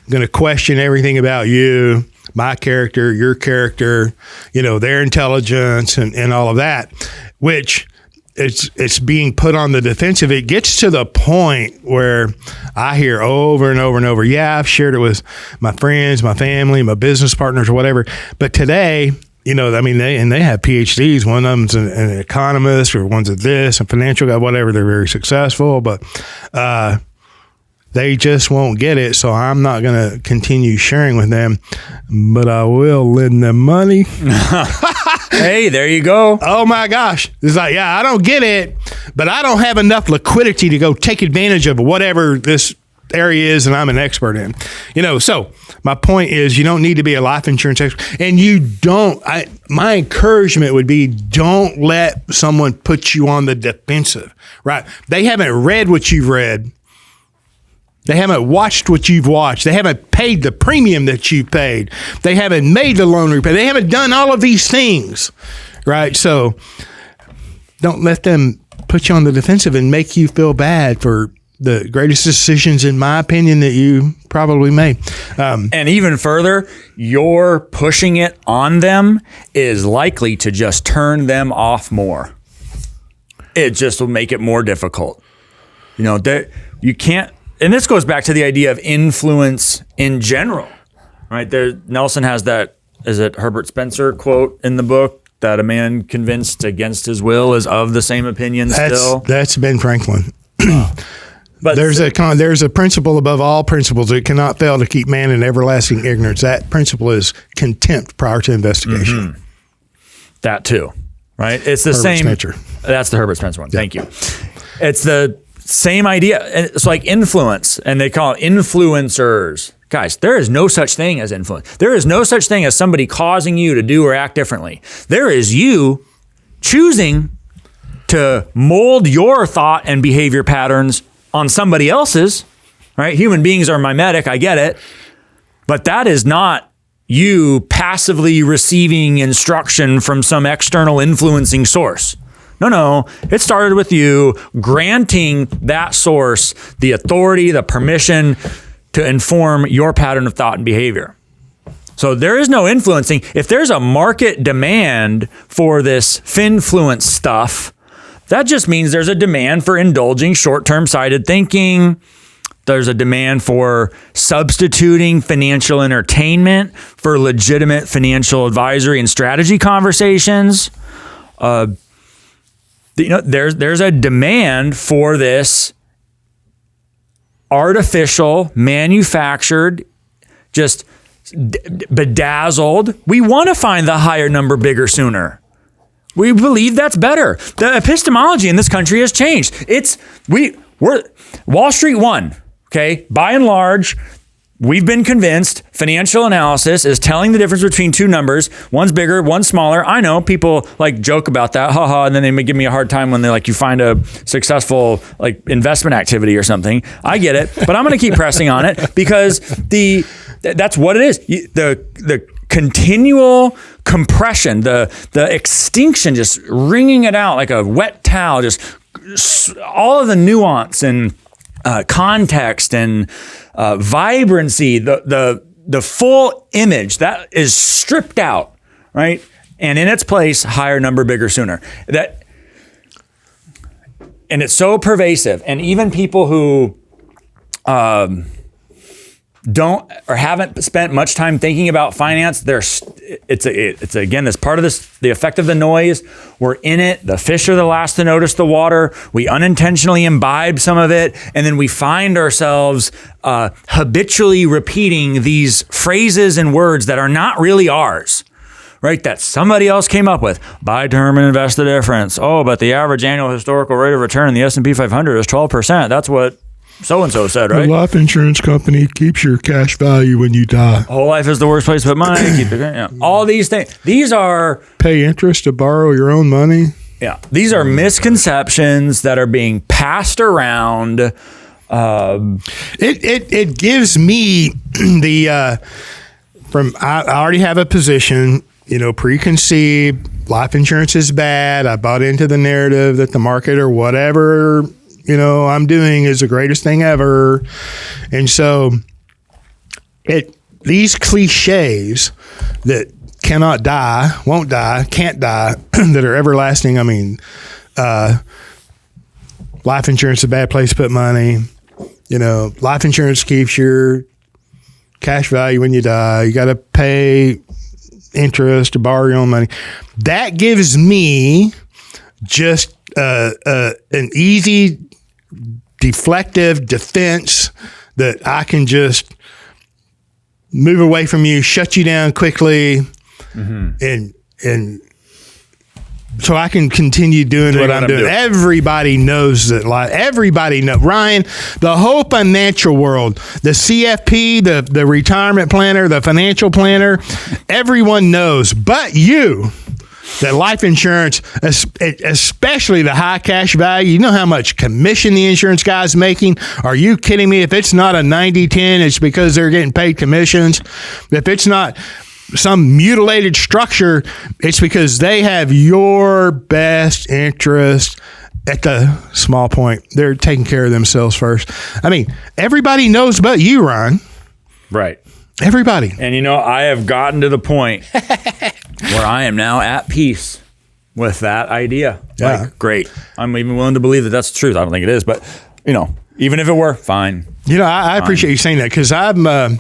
going to question everything about you, my character, your character, their intelligence and all of that, which it's being put on the defensive. It gets to the point where I hear over and over and over, yeah, I've shared it with my friends, my family, my business partners or whatever. But today, they have PhDs. One of them's an economist or one's a this, a financial guy, whatever. They're very successful, but they just won't get it. So I'm not going to continue sharing with them, but I will lend them money. Hey, there you go. Oh my gosh. It's like, yeah, I don't get it, but I don't have enough liquidity to go take advantage of whatever this area is and I'm an expert in. So my point is you don't need to be a life insurance expert, and my encouragement would be don't let someone put you on the defensive, right? They haven't read what you've read. They haven't watched what you've watched. They haven't paid the premium that you've paid. They haven't made the loan repayment. They haven't done all of these things, right? So don't let them put you on the defensive and make you feel bad for the greatest decisions, in my opinion, that you probably made. And even further, your pushing it on them is likely to just turn them off more. It just will make it more difficult. You can't and this goes back to the idea of influence in general, right? Nelson has that, is it Herbert Spencer quote in the book, that a man convinced against his will is of the same opinion still? That's Ben Franklin. But there's a principle above all principles. It cannot fail to keep man in everlasting ignorance. That principle is contempt prior to investigation. Mm-hmm. That too, right? It's the Herbert same. Spencer. That's the Herbert Spencer one. Yeah. Thank you. It's the same idea. It's like influence, and they call it influencers. Guys, there is no such thing as influence. There is no such thing as somebody causing you to do or act differently. There is you choosing to mold your thought and behavior patterns on somebody else's, right? Human beings are mimetic, I get it. But that is not you passively receiving instruction from some external influencing source. No. It started with you granting that source the authority, the permission to inform your pattern of thought and behavior. So there is no influencing. If there's a market demand for this finfluence stuff, that just means there's a demand for indulging short-term sighted thinking. There's a demand for substituting financial entertainment for legitimate financial advisory and strategy conversations. There's a demand for this artificial, manufactured, just bedazzled. We want to find the higher number bigger sooner. We believe that's better. The epistemology in this country has changed. We're Wall Street won. Okay, by and large, we've been convinced financial analysis is telling the difference between two numbers. One's bigger, one's smaller. I know people like joke about that, haha, and then they may give me a hard time when they you find a successful investment activity or something. I get it, but I'm going to keep pressing on it because that's what it is. The continual compression, the extinction, just wringing it out like a wet towel, just all of the nuance and context and vibrancy, the full image that is stripped out, right? And in its place, higher number, bigger, sooner. And it's so pervasive. And even people who don't or haven't spent much time thinking about finance, it's again this part of the effect of the noise. We're in it. The fish are the last to notice the water. We unintentionally imbibe some of it, and then we find ourselves habitually repeating these phrases and words that are not really ours, right? That somebody else came up with. Buy term and invest the difference. Oh, but the average annual historical rate of return in the S&P 500 is 12%. That's what so-and-so said, right? The life insurance company keeps your cash value when you die. Whole life is the worst place to put money. All these things. These are... Pay interest to borrow your own money. Yeah. These are misconceptions that are being passed around. It gives me I already have a position, preconceived. Life insurance is bad. I bought into the narrative that the market or whatever I'm doing is the greatest thing ever. And so these cliches that cannot die, won't die, can't die, that are everlasting. I mean, life insurance is a bad place to put money. Life insurance keeps your cash value when you die. You got to pay interest to borrow your own money. That gives me just an easy deflective defense that I can just move away from you, shut you down quickly, and so I can continue doing what I'm doing. Everybody knows that. Everybody knows. Ryan, the whole financial world, the CFP, the retirement planner, the financial planner, everyone knows, but you, that life insurance, especially the high cash value, you know how much commission the insurance guy's making? Are you kidding me? If it's not a 90-10, it's because they're getting paid commissions. If it's not some mutilated structure, it's because they have your best interest at the small point. They're taking care of themselves first. I mean, everybody knows but you, Ryan. Right. Everybody. And I have gotten to the point where I am now at peace with that idea. Yeah. Great. I'm even willing to believe that that's the truth. I don't think it is, but even if it were, fine. I appreciate you saying that, because I'm, and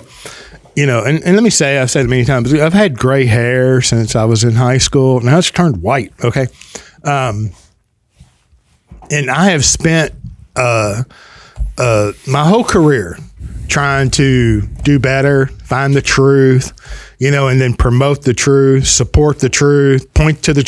let me say, I've said it many times, I've had gray hair since I was in high school. Now it's turned white. Okay. And I have spent, my whole career trying to do better, find the truth, and then promote the truth, support the truth, point to the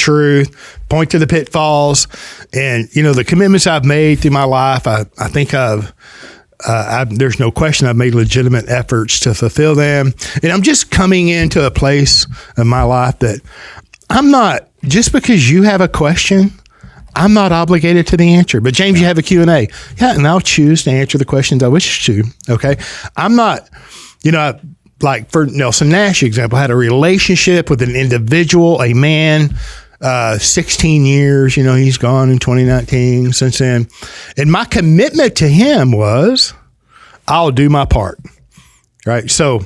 pitfalls. And, the commitments I've made through my life, I think there's no question I've made legitimate efforts to fulfill them. And I'm just coming into a place of my life that I'm not, just because you have a question, I'm not obligated to the answer. But James, you have a Q&A. Yeah, and I'll choose to answer the questions I wish to. Okay. I'm not, like for Nelson Nash example, had a relationship with an individual, a man, 16 years, he's gone in 2019 since then. And my commitment to him was, I'll do my part. Right. So,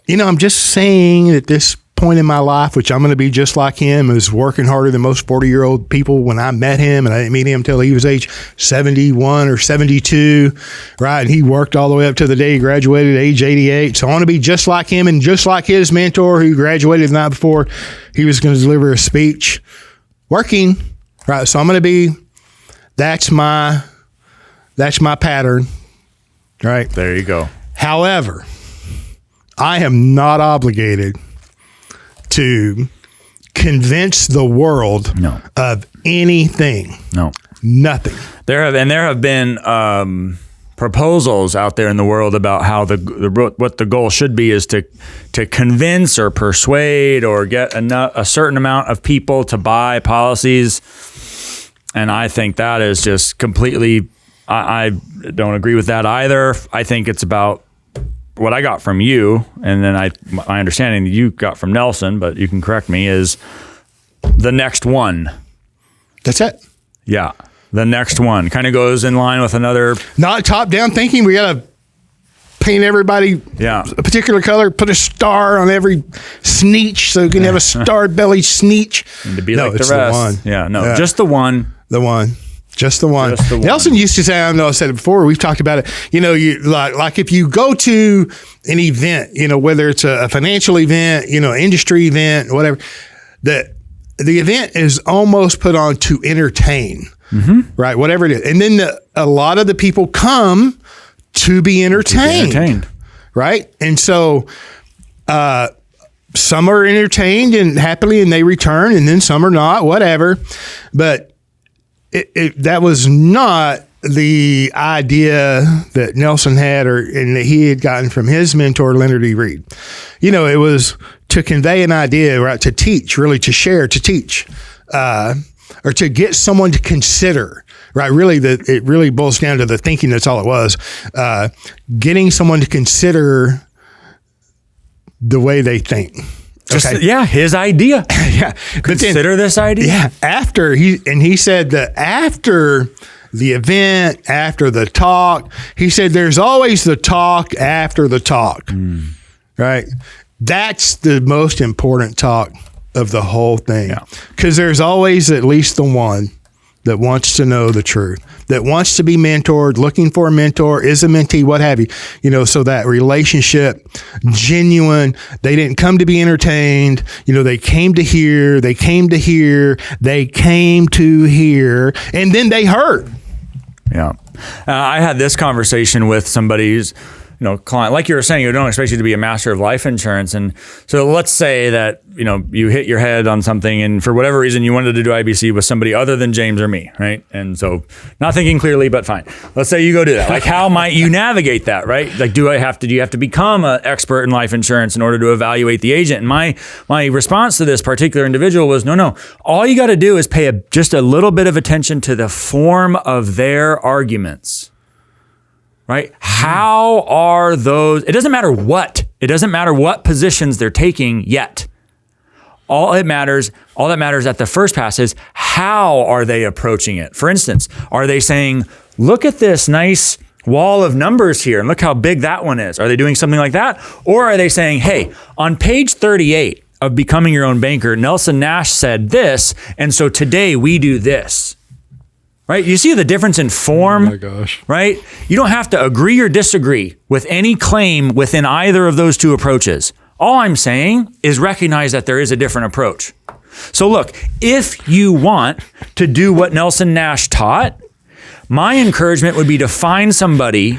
I'm just saying at this point in my life, which I'm going to be just like him, is working harder than most 40-year-old people. When I met him, and I didn't meet him until he was age 71 or 72, right? And he worked all the way up to the day he graduated at age 88. So I want to be just like him, and just like his mentor who graduated the night before he was going to deliver a speech, working, right? So I'm going to be, that's my pattern, right? There you go. However, I am not obligated to convince the world of anything. No. Nothing. There have been proposals out there in the world about how what the goal should be is to convince or persuade or get a certain amount of people to buy policies. And I think that is just completely, I don't agree with that either. I think it's about what I got from you, and then my understanding that you got from Nelson, but you can correct me, is the next one. That's it. Yeah. The next one kind of goes in line with another. Not top-down thinking. We got to paint everybody a particular color, put a star on every sneetch so you can have a star-bellied sneech. And to be like the rest. The one. Yeah, just the one. The one. Just the one. Nelson used to say, I know I said it before, we've talked about it, you like if you go to an event, whether it's a financial event, industry event, whatever, that the event is almost put on to entertain, right? Whatever it is. And then a lot of the people come to be entertained. Right? And so some are entertained and happily and they return, and then some are not, whatever. But that was not the idea that Nelson had and that he had gotten from his mentor, Leonard E. Reed. It was to convey an idea, right? To teach, really to share, to teach, or to get someone to consider, right? Really, it really boils down to the thinking. That's all it was. Getting someone to consider the way they think. His idea. Consider this idea. Yeah. He said that after the event, after the talk, he said there's always the talk after the talk. Right? That's the most important talk of the whole thing. Because there's always at least the one that wants to know the truth, that wants to be mentored, looking for a mentor, is a mentee, what have you. So that relationship, genuine, they didn't come to be entertained. They came to hear, and then they heard. Yeah. I had this conversation with somebody's, client, like you were saying, you don't expect you to be a master of life insurance. And so let's say that, you hit your head on something and for whatever reason you wanted to do IBC with somebody other than James or me, right? And so not thinking clearly, but fine. Let's say you go do that. Like, how might you navigate that, right? Like, do you have to become an expert in life insurance in order to evaluate the agent? And my response to this particular individual was, no. All you got to do is pay just a little bit of attention to the form of their arguments. Right? How are those? It doesn't matter what positions they're taking yet. All that matters at the first pass is how are they approaching it? For instance, are they saying, look at this nice wall of numbers here and look how big that one is? Are they doing something like that? Or are they saying, hey, on page 38 of Becoming Your Own Banker, Nelson Nash said this, and so today we do this. right? You see the difference in form, Oh my gosh. right? You don't have to agree or disagree with any claim within either of those two approaches. All I'm saying is recognize that there is a different approach. So look, if you want to do what Nelson Nash taught, my encouragement would be to find somebody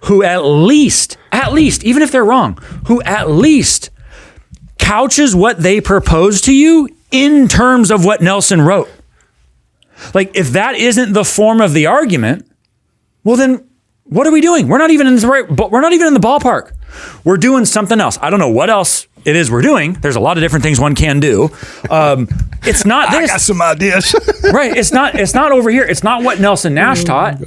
who at least, even if they're wrong, who at least couches what they propose to you in terms of what Nelson wrote. Like, if that isn't the form of the argument, well then, what are we doing? We're not even in the ballpark. We're doing something else. I don't know what else it is we're doing. There's a lot of different things one can do. It's not this. I got some ideas. Right. It's not over here. It's not what Nelson Nash taught.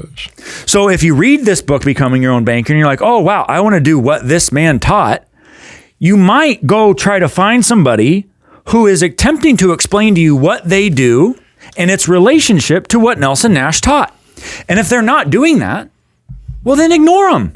So if you read this book, Becoming Your Own Banker, and you're like, oh, wow, I want to do what this man taught, you might go try to find somebody who is attempting to explain to you what they do and its relationship to what Nelson Nash taught. And if they're not doing that, well, then ignore them.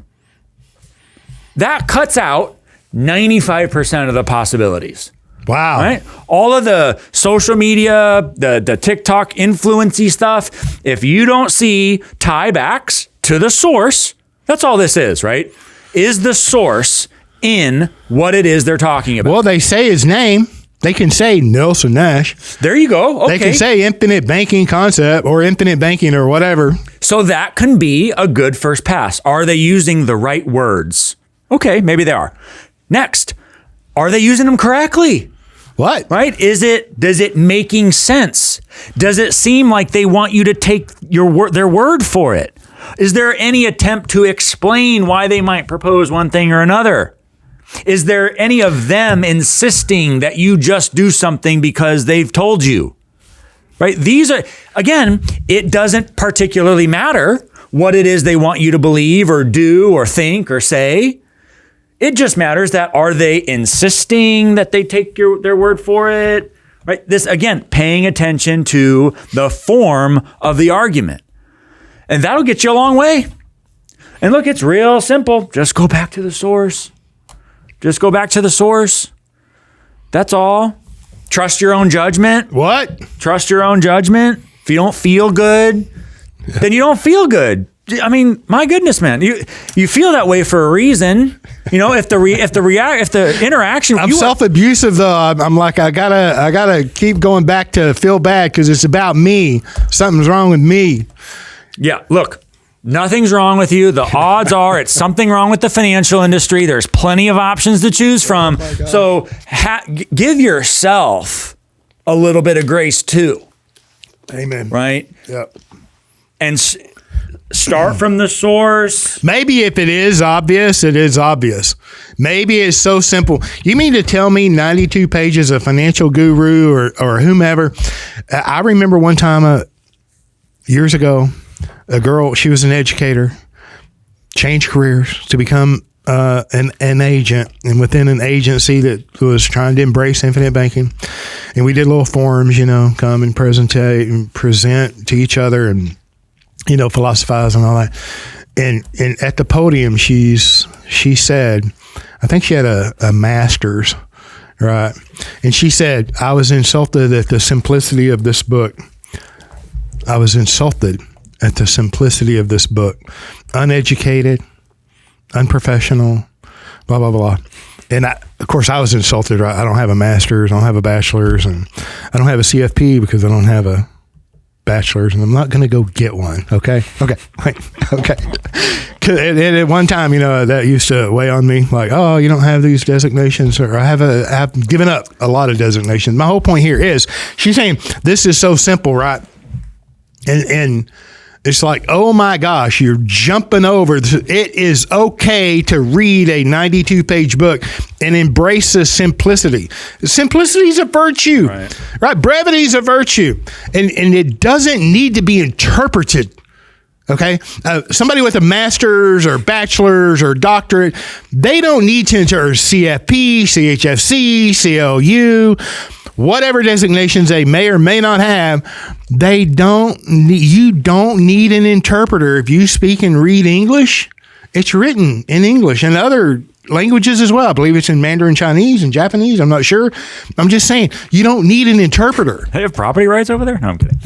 That cuts out 95% of the possibilities. Wow. Right? All of the social media, the TikTok influency stuff, if you don't see tiebacks to the source, that's all this is, right? Is the source in what it is they're talking about? Well, they say his name. They can say Nelson Nash. There you go. Okay. They can say infinite banking concept or infinite banking or whatever. So that can be a good first pass. Are they using the right words? Okay, maybe they are. Next, are they using them correctly? What? Right? Does it making sense? Does it seem like they want you to take their word for it? Is there any attempt to explain why they might propose one thing or another? Is there any of them insisting that you just do something because they've told you? Right? These are, again, it doesn't particularly matter what it is they want you to believe or do or think or say. It just matters that, are they insisting that they take their word for it? Right? This, again, paying attention to the form of the argument. And that'll get you a long way. And look, it's real simple. Just go back to the source. Just go back to the source. That's all. Trust your own judgment. What? Trust your own judgment. If you don't feel good, then you don't feel good. I mean, my goodness, man, you feel that way for a reason. You know, if the interaction, I'm self-abusive though. I'm like, I gotta keep going back to feel bad because it's about me. Something's wrong with me. Yeah, look, nothing's wrong with you. The odds are it's something wrong with the financial industry. There's plenty of options to choose from. So give yourself a little bit of grace too. Amen. Right? Yep. And start from the source. Maybe if it is obvious, it is obvious. Maybe it's so simple. You mean to tell me 92 pages of financial guru or whomever? I remember one time years ago, a girl, she was an educator, changed careers to become an agent, and within an agency that was trying to embrace infinite banking. And we did little forums, come and present to each other and, philosophize and all that. And at the podium, she said, I think she had a master's, right? And she said, I was insulted at the simplicity of this book. I was insulted at the simplicity of this book. Uneducated, unprofessional, blah, blah, blah. And of course, I was insulted, right? I don't have a master's, I don't have a bachelor's, and I don't have a CFP because I don't have a bachelor's, and I'm not going to go get one. Okay. And at one time, that used to weigh on me, like, oh, you don't have these designations, or I've given up a lot of designations. My whole point here is she's saying this is so simple, right? And it's like, oh my gosh, you're jumping over. It is okay to read a 92-page book and embrace the simplicity. Simplicity is a virtue, right? Brevity is a virtue. And it doesn't need to be interpreted, okay? Somebody with a master's or bachelor's or doctorate, they don't need to enter CFP, CHFC, CLU, whatever designations they may or may not have. You don't need an interpreter. If you speak and read English, it's written in English, and other languages as well. I believe it's in Mandarin Chinese and Japanese. I'm not sure. I'm just saying, you don't need an interpreter. They have property rights over there? No, I'm kidding.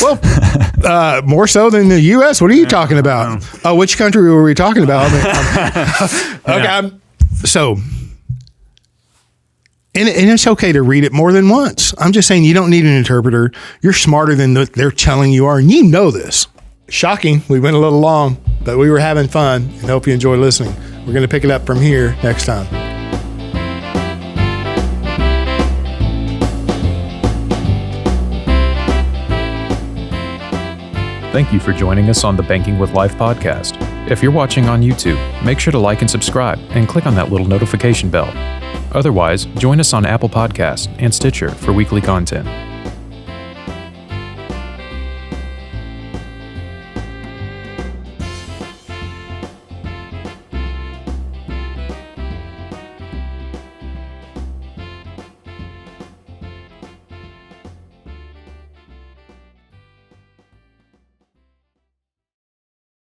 Well, more so than the U.S. What are you talking about? Oh, which country were we talking about? Okay. So, and it's okay to read it more than once. I'm just saying you don't need an interpreter. You're smarter than they're telling you are, and you know this. Shocking. We went a little long, but we were having fun and hope you enjoy listening. We're going to pick it up from here next time. Thank you for joining us on the Banking with Life podcast. If you're watching on YouTube, make sure to like and subscribe and click on that little notification bell. Otherwise, join us on Apple Podcasts and Stitcher for weekly content.